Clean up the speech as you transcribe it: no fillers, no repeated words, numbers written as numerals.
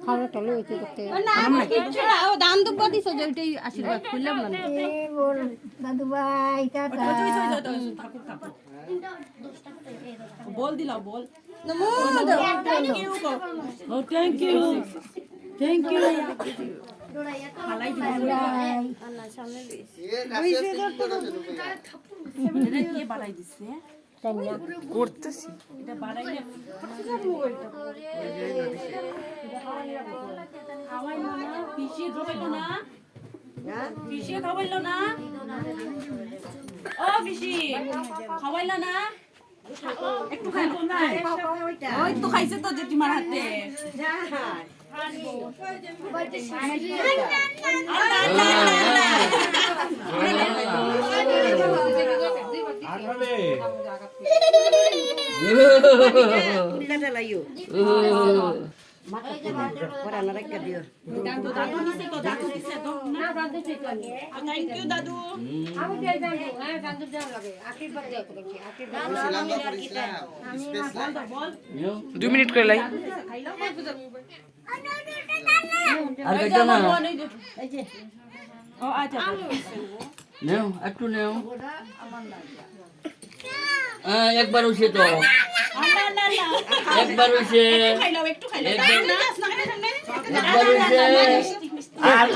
খাওয়াটা লইতে করতে ও দান দুব্বা দিছো যে ওইটাই আশীর্বাদ করলাম না দাদু ভাই টাটা বল দিলাও বল থ্যাংক ইউ হালাই দিব এটা কে বাড়াই দিছে করতেছি এটা বাড়াইলে খাওয়াইলো না পিছিয়ে খাওয়াইলো না পিছিয়ে খাওয়াইলো না ও পিসি খাওয়াইলো না একটু খাইলো না ওই তো খাইছে তো জেঠিমার হাতে দুই মিনিট করে লাই আর দেখো না ও আচ্ছা নেও একটু নেও একবার উঠে তো একবার উঠে খাইলাও একটু খাইলাও একবার উঠে আর